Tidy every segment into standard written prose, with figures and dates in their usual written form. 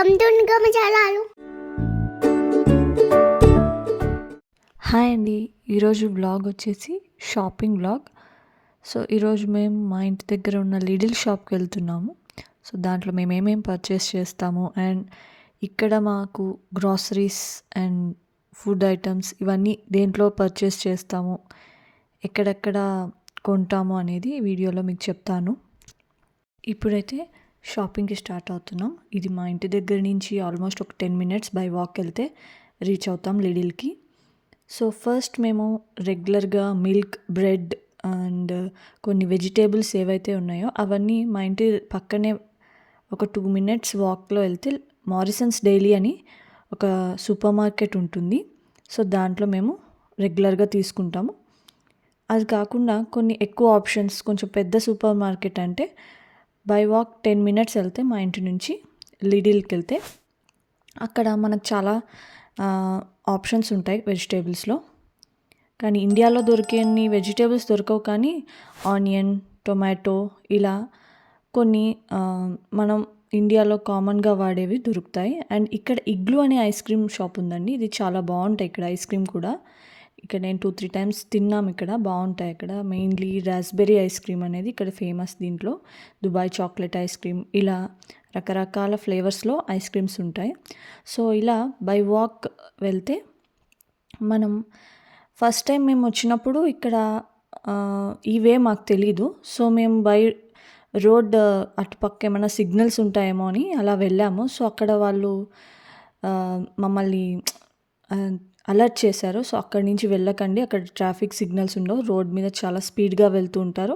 Welcome to గమచాలాలు. Hi అండి. ఈరోజు vlog వచ్చేసి షాపింగ్ వ్లాగ్. సో ఈరోజు మేము మా ఇంటి దగ్గర ఉన్న లిడిల్ షాప్కి వెళ్తున్నాము. సో దాంట్లో మేము ఏమేమి పర్చేస్ చేస్తాము అండ్ ఇక్కడ మాకు గ్రాసరీస్ అండ్ ఫుడ్ ఐటమ్స్ ఇవన్నీ దేంట్లో పర్చేస్ చేస్తాము, ఎక్కడెక్కడ కొంటాము అనేది వీడియోలో మీకు చెప్తాను. ఇప్పుడైతే షాపింగ్కి స్టార్ట్ అవుతున్నాం. ఇది మా ఇంటి దగ్గర నుంచి ఆల్మోస్ట్ ఒక 10 minutes బై వాక్ వెళ్తే రీచ్ అవుతాం లిడిల్కి. సో ఫస్ట్ మేము రెగ్యులర్గా మిల్క్, బ్రెడ్ అండ్ కొన్ని వెజిటేబుల్స్ ఏవైతే ఉన్నాయో అవన్నీ మా ఇంటి పక్కనే ఒక 2 minutes వాక్లో వెళ్తే మారిసన్స్ డైలీ అని ఒక సూపర్ మార్కెట్ ఉంటుంది. సో దాంట్లో మేము రెగ్యులర్గా తీసుకుంటాము. అది కాకుండా కొన్ని ఎక్కువ ఆప్షన్స్, కొంచెం పెద్ద సూపర్ మార్కెట్ అంటే బై వాక్ 10 minutes వెళ్తే మా ఇంటి నుంచి లిడిల్కి వెళ్తే అక్కడ మనకు చాలా ఆప్షన్స్ ఉంటాయి వెజిటేబుల్స్లో. కానీ ఇండియాలో దొరికేన్ని వెజిటేబుల్స్ దొరకవు, కానీ ఆనియన్, టొమాటో ఇలా కొన్ని మనం ఇండియాలో కామన్గా వాడేవి దొరుకుతాయి. అండ్ ఇక్కడ ఇగ్లూ అనే ఐస్ క్రీమ్ షాప్ ఉందండి. ఇది చాలా బాగుంటాయి ఇక్కడ ఐస్ క్రీమ్ కూడా. ఇక్కడ నేను 2-3 times తిన్నాము. ఇక్కడ బాగుంటాయి. ఇక్కడ మెయిన్లీ రాస్బెర్రీ ఐస్ క్రీమ్ అనేది ఇక్కడ ఫేమస్. దీంట్లో దుబాయ్ చాక్లెట్ ఐస్ క్రీమ్ ఇలా రకరకాల ఫ్లేవర్స్లో ఐస్ క్రీమ్స్ ఉంటాయి. సో ఇలా బై వాక్ వెళ్తే మనం ఫస్ట్ టైం మేము వచ్చినప్పుడు ఇక్కడ ఇవే మాకు తెలీదు. సో మేము బై రోడ్ అటుపక్క ఏమైనా సిగ్నల్స్ ఉంటాయేమో అని అలా వెళ్ళాము. సో అక్కడ వాళ్ళు మమ్మల్ని అలర్ట్ చేశారు. సో అక్కడి నుంచి వెళ్ళకండి, అక్కడ ట్రాఫిక్ సిగ్నల్స్ ఉండవు, రోడ్ మీద చాలా స్పీడ్గా వెళ్తూ ఉంటారు,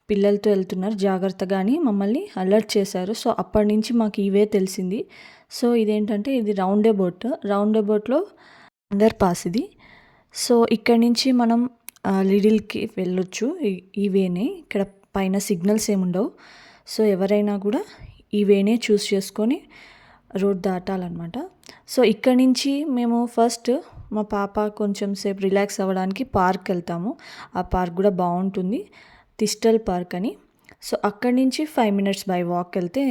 పిల్లలతో వెళ్తున్నారు, జాగ్రత్తగా అని మమ్మల్ని అలర్ట్ చేశారు. సో అప్పటి నుంచి మాకు ఇవే తెలిసింది. సో ఇదేంటంటే ఇది రౌండ్ అబౌట్లో అండర్ పాస్ ఇది. సో ఇక్కడి నుంచి మనం లిడిల్కి వెళ్ళొచ్చు. ఇవేనే, ఇక్కడ పైన సిగ్నల్స్ ఏముండవు. సో ఎవరైనా కూడా ఇవేనే చూస్ చేసుకొని రోడ్ దాటాలన్నమాట. సో ఇక్కడి నుంచి మేము ఫస్ట్ మా పాప కొంచెం సేపు రిలాక్స్ అవ్వడానికి పార్క్ వెళ్తాము. ఆ పార్క్ కూడా బాగుంటుంది, థిస్టల్ పార్క్ అని. సో అక్కడి నుంచి 5 minutes బై వాక్ వెళ్తే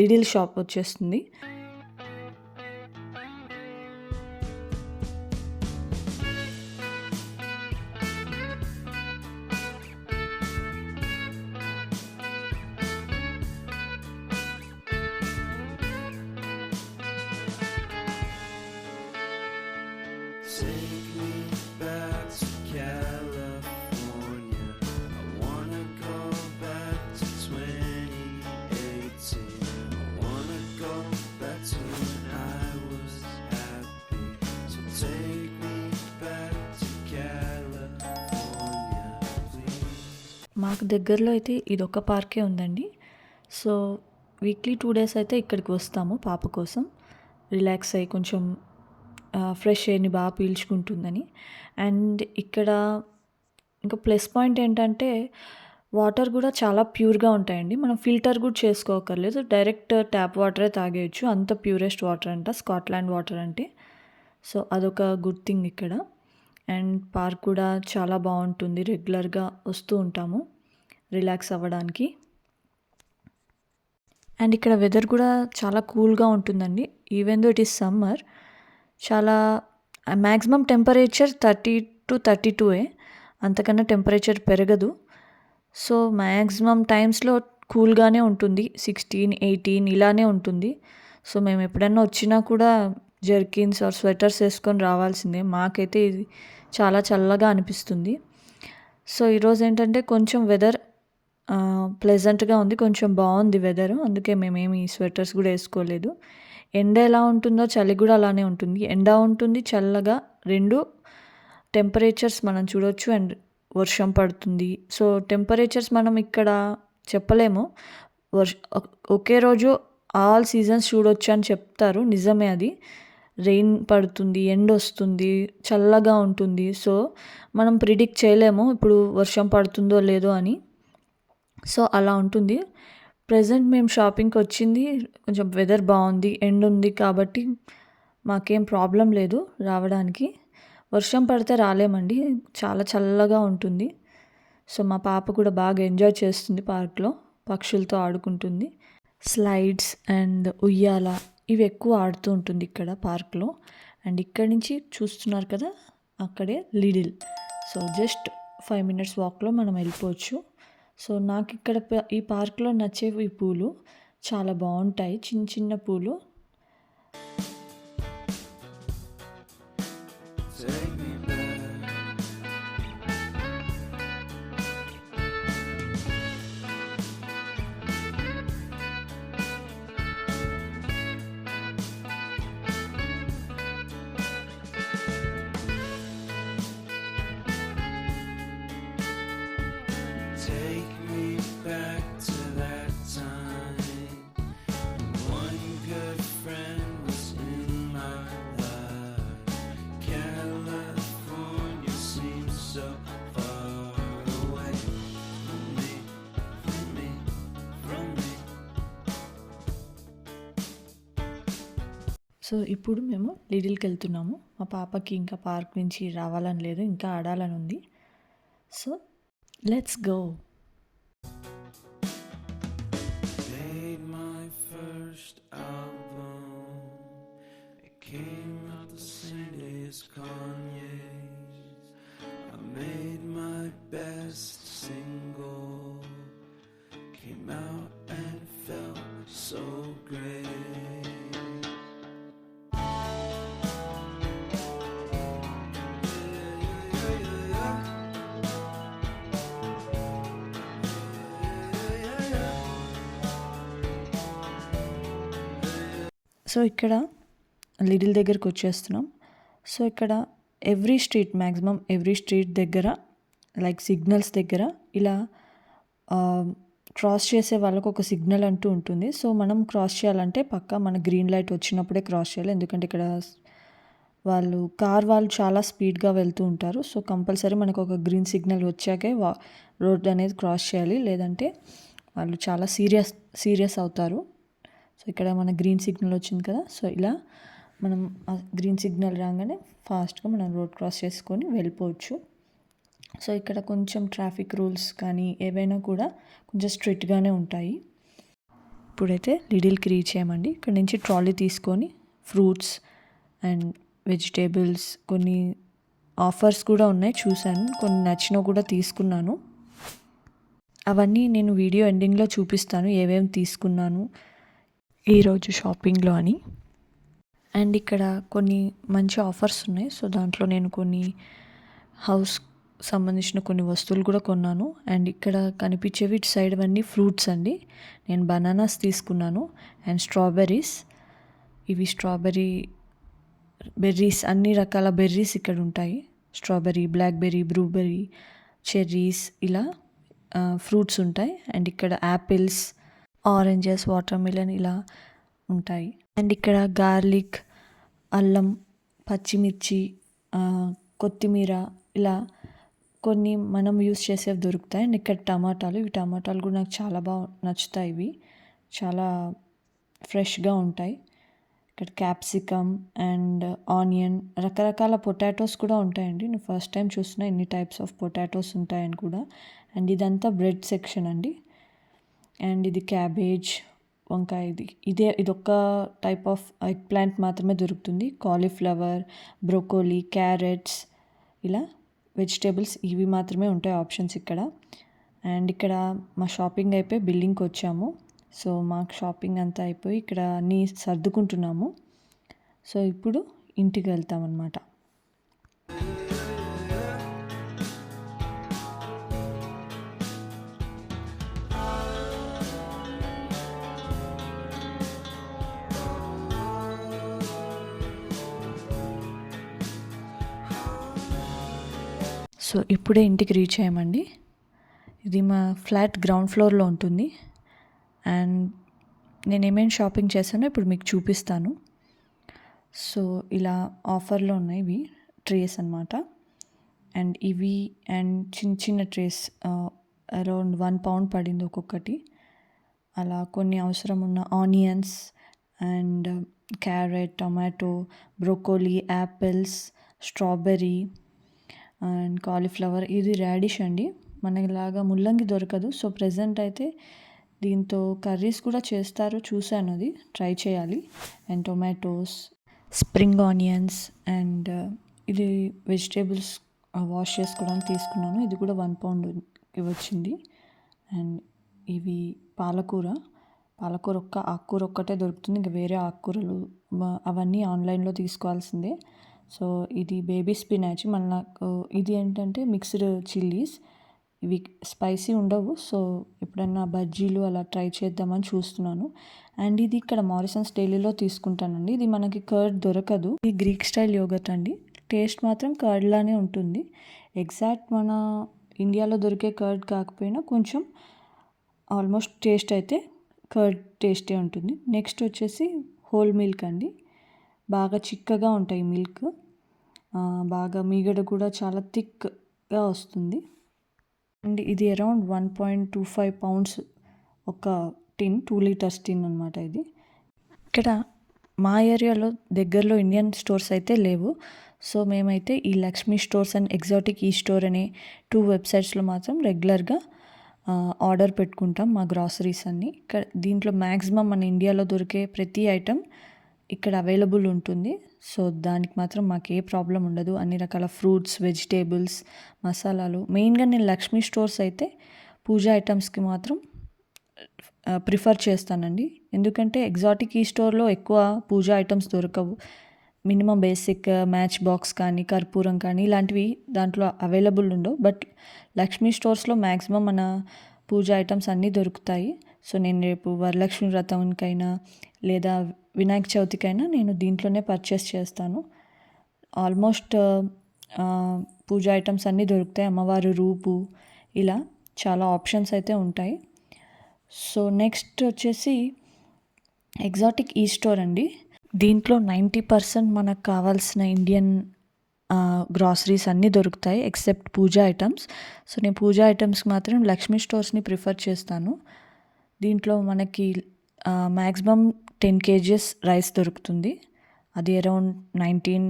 లిడిల్ షాప్ వచ్చేస్తుంది. Take me back to California. I wanna go back to 2018. I wanna go back to when I was happy. So take me back to California, please. మాకు దగ్గరలో అయితే ఇదొక పార్కే ఉందండి. So weekly 2 days అయితే ఇక్కడికి వస్తాము పాప కోసం, రిలాక్స్ అయ్యి కొంచెం ఫ్రెష్ ఎయిర్ని బాగా పీల్చుకుంటుందని. అండ్ ఇక్కడ ఇంకా ప్లస్ పాయింట్ ఏంటంటే వాటర్ కూడా చాలా ప్యూర్గా ఉంటాయండి. మనం ఫిల్టర్ కూడా చేసుకోకర్లేదు, డైరెక్ట్ ట్యాప్ వాటరే తాగేయచ్చు. అంత ప్యూరెస్ట్ వాటర్ అంట స్కాట్లాండ్ వాటర్ అంటే. సో అదొక గుడ్ థింగ్ ఇక్కడ. అండ్ పార్క్ కూడా చాలా బాగుంటుంది, రెగ్యులర్గా వస్తూ ఉంటాము రిలాక్స్ అవ్వడానికి. అండ్ ఇక్కడ వెదర్ కూడా చాలా కూల్గా ఉంటుందండి. Even though it is summer, చాలా మ్యాక్సిమం టెంపరేచర్ 30 to 32, అంతకన్నా టెంపరేచర్ పెరగదు. సో మ్యాక్సిమం టైమ్స్లో కూల్గానే ఉంటుంది, 16-18 ఇలానే ఉంటుంది. సో మేము ఎప్పుడన్నా వచ్చినా కూడా జర్కిన్స్ ఆర్ స్వెటర్స్ వేసుకొని రావాల్సిందే. మాకైతే ఇది చాలా చల్లగా అనిపిస్తుంది. సో ఈరోజు ఏంటంటే కొంచెం వెదర్ ప్లెజెంట్గా ఉంది, కొంచెం బాగుంది వెదర్, అందుకే మేమేమి స్వెటర్స్ కూడా వేసుకోలేదు. ఎండ ఎలా ఉంటుందో చలి కూడా అలానే ఉంటుంది. ఎండ ఉంటుంది, చల్లగా రెండు టెంపరేచర్స్ మనం చూడవచ్చు. అండ్ వర్షం పడుతుంది. సో టెంపరేచర్స్ మనం ఇక్కడ చెప్పలేము. ఒకే రోజు ఆల్ సీజన్స్ చూడొచ్చు అని చెప్తారు, నిజమే అది. రెయిన్ పడుతుంది, ఎండ వస్తుంది, చల్లగా ఉంటుంది. సో మనం ప్రిడిక్ట్ చేయలేము ఇప్పుడు వర్షం పడుతుందో లేదో అని. సో అలా ఉంటుంది. ప్రెజెంట్ మేము షాపింగ్కి వచ్చింది, కొంచెం వెదర్ బాగుంది, ఎండ ఉంది కాబట్టి మాకేం ప్రాబ్లం లేదు రావడానికి. వర్షం పడితే రాలేమండి, చాలా చల్లగా ఉంటుంది. సో మా పాప కూడా బాగా ఎంజాయ్ చేస్తుంది పార్క్లో, పక్షులతో ఆడుకుంటుంది. స్లైడ్స్ అండ్ ఉయ్యాల ఇవి ఎక్కువ ఆడుతూ ఉంటుంది ఇక్కడ పార్క్లో. అండ్ ఇక్కడి నుంచి చూస్తున్నారు కదా, అక్కడే లిడిల్. సో జస్ట్ 5 minutes వాక్లో మనం వెళ్ళిపోవచ్చు. సో నాకు ఇక్కడ ఈ పార్క్లో నచ్చేవి ఈ పూలు చాలా బాగుంటాయి, చిన్న చిన్న పూలు. Take me back. Take me back to that time. One good friend was in my life. California seems so far away from me, from me, from me. So ఇప్పుడు మేము లిడిల్కి వెళ్తున్నాము. మా పాపకి ఇంకా పార్క్ నుంచి రావాలని లేదు, ఇంకా ఆడాలని ఉంది. So let's go. Made my first album. It came out the same day as Kanye's. I made my best single. Came out and felt so great. So ఇక్కడ లిడిల్ దగ్గరికి వచ్చేస్తున్నాం. సో ఇక్కడ మ్యాక్సిమం ఎవ్రీ స్ట్రీట్ దగ్గర like signals దగ్గర ఇలా cross చేసే వాళ్ళకు ఒక సిగ్నల్ అంటూ ఉంటుంది. సో మనం క్రాస్ చేయాలంటే పక్కా మన గ్రీన్ లైట్ వచ్చినప్పుడే క్రాస్ చేయాలి, ఎందుకంటే ఇక్కడ వాళ్ళు చాలా స్పీడ్గా వెళ్తూ ఉంటారు. సో కంపల్సరీ మనకు ఒక గ్రీన్ సిగ్నల్ వచ్చాకే రోడ్ అనేది క్రాస్ చేయాలి, లేదంటే వాళ్ళు చాలా సీరియస్ అవుతారు. సో ఇక్కడ మన గ్రీన్ సిగ్నల్ వచ్చింది కదా, సో ఇలా మనం ఆ గ్రీన్ సిగ్నల్ రాగానే ఫాస్ట్గా మనం రోడ్ క్రాస్ చేసుకొని వెళ్ళిపోవచ్చు. సో ఇక్కడ కొంచెం ట్రాఫిక్ రూల్స్ కానీ ఏవైనా కూడా కొంచెం స్ట్రిక్ట్గానే ఉంటాయి. ఇప్పుడైతే లిడిల్కి రీచ్ అయ్యామండి. ఇక్కడ నుంచి ట్రాలీ తీసుకొని ఫ్రూట్స్ అండ్ వెజిటేబుల్స్, కొన్ని ఆఫర్స్ కూడా ఉన్నాయి, చూశాను, కొన్ని నచ్చినవి కూడా తీసుకున్నాను. అవన్నీ నేను వీడియో ఎండింగ్లో చూపిస్తాను ఏమేమి తీసుకున్నాను ఈరోజు షాపింగ్లో అని. అండ్ ఇక్కడ కొన్ని మంచి ఆఫర్స్ ఉన్నాయి. సో దాంట్లో నేను కొన్ని హౌస్ సంబంధించిన కొన్ని వస్తువులు కూడా కొన్నాను. అండ్ ఇక్కడ కనిపించేవి ఇటు సైడ్ అన్నీ ఫ్రూట్స్ అండి. నేను బనానాస్ తీసుకున్నాను అండ్ స్ట్రాబెర్రీస్. ఇవి బెర్రీస్, అన్ని రకాల బెర్రీస్ ఇక్కడ ఉంటాయి. స్ట్రాబెర్రీ, బ్లాక్బెర్రీ, బ్లూబెర్రీ, చెర్రీస్, ఇలా ఫ్రూట్స్ ఉంటాయి. అండ్ ఇక్కడ యాపిల్స్, ఆరెంజెస్, వాటర్ మిలన్ ఇలా ఉంటాయి. అండ్ ఇక్కడ గార్లిక్, అల్లం, పచ్చిమిర్చి, కొత్తిమీర ఇలా కొన్ని మనం యూస్ చేసేవి దొరుకుతాయి. అండ్ ఇక్కడ ఇవి టమాటాలు కూడా నాకు చాలా బాగా నచ్చుతాయి. ఇవి చాలా ఫ్రెష్గా ఉంటాయి. ఇక్కడ క్యాప్సికమ్ అండ్ ఆనియన్, రకరకాల పొటాటోస్ కూడా ఉంటాయండి. నేను ఫస్ట్ టైం చూస్తున్నా ఎన్ని టైప్స్ ఆఫ్ పొటాటోస్ ఉంటాయని కూడా. అండ్ ఇదంతా బ్రెడ్ సెక్షన్ అండి. అండ్ ఇది క్యాబేజ్, వంకాయ, ఇదొక టైప్ ఆఫ్ ఎగ్ ప్లాంట్ మాత్రమే దొరుకుతుంది. కాలీఫ్లవర్, బ్రోకోలీ, క్యారెట్స్, ఇలా వెజిటేబుల్స్ ఇవి మాత్రమే ఉంటాయి ఆప్షన్స్ ఇక్కడ. అండ్ ఇక్కడ మా షాపింగ్ అయిపోయి బిల్డింగ్కి వచ్చాము. సో మాకు షాపింగ్ అంతా అయిపోయి ఇక్కడ అన్నీ సర్దుకుంటున్నాము. సో ఇప్పుడు ఇంటికి వెళ్తామన్నమాట. సో ఇప్పుడే ఇంటికి రీచ్ అయ్యామండి. ఇది మా ఫ్లాట్ గ్రౌండ్ ఫ్లోర్లో ఉంటుంది. అండ్ నేను ఏమేమి షాపింగ్ చేశానో ఇప్పుడు మీకు చూపిస్తాను. సో ఇలా ఆఫర్లో ఉన్నాయి ఇవి ట్రేస్ అన్నమాట. అండ్ ఇవి అండ్ చిన్న చిన్న ట్రేస్ అరౌండ్ 1 pound పడింది ఒక్కొక్కటి. అలా కొన్ని అవసరం ఉన్న onions and carrot, tomato, broccoli, apples, strawberry and cauliflower. ఇది రాడిష్ అండి, మనలాగా ముల్లంగి దొరకదు. సో ప్రెజెంట్ అయితే దీంతో కర్రీస్ కూడా చేస్తారు, చూశాను, అది ట్రై చేయాలి. And tomatoes, spring onions and ఇది వెజిటేబుల్స్ వాష్ చేసుకోవడానికి తీసుకున్నాను. ఇది కూడా 1 pound వచ్చింది. అండ్ ఇవి పాలకూర ఆకుకూర ఒక్కటే దొరుకుతుంది, ఇంకా వేరే ఆకుకూరలు అవన్నీ ఆన్లైన్లో తీసుకోవాల్సిందే. సో ఇది బేబీ స్పినాచ్. మళ్ళీ నాకు ఇది ఏంటంటే మిక్స్డ్ చిల్లీస్, ఇవి స్పైసీ ఉండవు. సో ఎప్పుడన్నా బజ్జీలు అలా ట్రై చేద్దామని చూస్తున్నాను. అండ్ ఇది ఇక్కడ మారిసన్స్ డైలీలో తీసుకుంటానండి. ఇది మనకి కర్డ్ దొరకదు, ఇది గ్రీక్ స్టైల్ యోగర్ట్ అండి. టేస్ట్ మాత్రం కర్డ్ లానే ఉంటుంది. ఎగ్జాక్ట్ మన ఇండియాలో దొరికే కర్డ్ కాకపోయినా కొంచెం ఆల్మోస్ట్ టేస్ట్ అయితే కర్డ్ టేస్టే ఉంటుంది. నెక్స్ట్ వచ్చేసి హోల్ మిల్క్ అండి. బాగా చిక్కగా ఉంటాయి మిల్క్, బాగా మీగడ కూడా చాలా థిక్గా వస్తుంది. అండ్ ఇది అరౌండ్ 1.25 pounds ఒక టిన్, 2 liters టిన్ అనమాట ఇది. ఇక్కడ మా ఏరియాలో దగ్గరలో ఇండియన్ స్టోర్స్ అయితే లేవు. సో మేమైతే ఈ లక్ష్మీ స్టోర్స్ అండ్ ఎగ్జాటిక్ ఈ స్టోర్ అనే 2 websitesలో మాత్రం రెగ్యులర్గా ఆర్డర్ పెట్టుకుంటాం మా గ్రాసరీస్ అన్నీ. ఇక్కడ దీంట్లో మ్యాక్సిమం మన ఇండియాలో దొరికే ప్రతి ఐటెం ఇక్కడ అవైలబుల్ ఉంటుంది. సో దానికి మాత్రం మాకు ఏ ప్రాబ్లం ఉండదు. అన్ని రకాల ఫ్రూట్స్, వెజిటేబుల్స్, మసాలాలు. మెయిన్గా నేను లక్ష్మీ స్టోర్స్ అయితే పూజ ఐటమ్స్కి మాత్రం ప్రిఫర్ చేస్తానండి. ఎందుకంటే ఎగ్జాటిక్ ఈ స్టోర్లో ఎక్కువ పూజ ఐటమ్స్ దొరకవు. మినిమం బేసిక్ మ్యాచ్ బాక్స్ కానీ, కర్పూరం కానీ ఇలాంటివి దాంట్లో అవైలబుల్ ఉండవు. బట్ లక్ష్మీ స్టోర్స్లో మ్యాక్సిమం మన పూజ ఐటమ్స్ అన్నీ దొరుకుతాయి. సో నేను రేపు వరలక్ష్మి వ్రతానికైనా లేదా వినాయక చవితికైనా నేను దీంట్లోనే పర్చేస్ చేస్తాను. ఆల్మోస్ట్ పూజ ఐటమ్స్ అన్నీ దొరుకుతాయి. అమ్మవారి రూపు, ఇలా చాలా ఆప్షన్స్ అయితే ఉంటాయి. సో నెక్స్ట్ వచ్చేసి ఎగ్జాటిక్ ఈ స్టోర్ అండి. దీంట్లో 90% మనకు కావాల్సిన ఇండియన్ గ్రాసరీస్ అన్నీ దొరుకుతాయి ఎక్సెప్ట్ పూజా ఐటమ్స్. సో నేను పూజా ఐటమ్స్కి మాత్రం లక్ష్మీ స్టోర్స్ని ప్రిఫర్ చేస్తాను. దీంట్లో మనకి మ్యాక్సిమం 10 kgs రైస్ దొరుకుతుంది. అది అరౌండ్ 19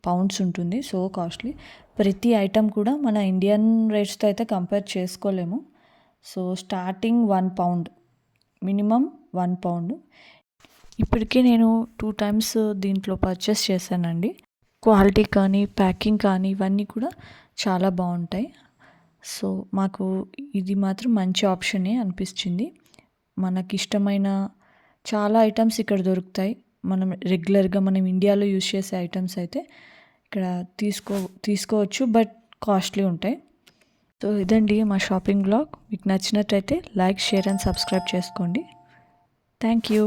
pounds ఉంటుంది. So costly. ప్రతి ఐటమ్ కూడా మన ఇండియన్ రేట్స్తో అయితే కంపేర్ చేసుకోలేము. So starting 1 pound, minimum 1 pound. ఇప్పటికే నేను 2 times దీంట్లో పర్చేస్ చేశానండి. క్వాలిటీ కానీ, ప్యాకింగ్ కానీ ఇవన్నీ కూడా చాలా బాగుంటాయి. సో మాకు ఇది మాత్రం మంచి ఆప్షనే అనిపించింది. మనకి ఇష్టమైన చాలా ఐటమ్స్ ఇక్కడ దొరుకుతాయి. మనం రెగ్యులర్గా మనం ఇండియాలో యూజ్ చేసే ఐటమ్స్ అయితే ఇక్కడ తీసుకోవచ్చు, బట్ కాస్ట్లీ ఉంటాయి. సో ఇదండి మా షాపింగ్ బ్లాగ్. మీకు నచ్చినట్టయితే లైక్, షేర్ అండ్ సబ్స్క్రైబ్ చేసుకోండి. Thank you.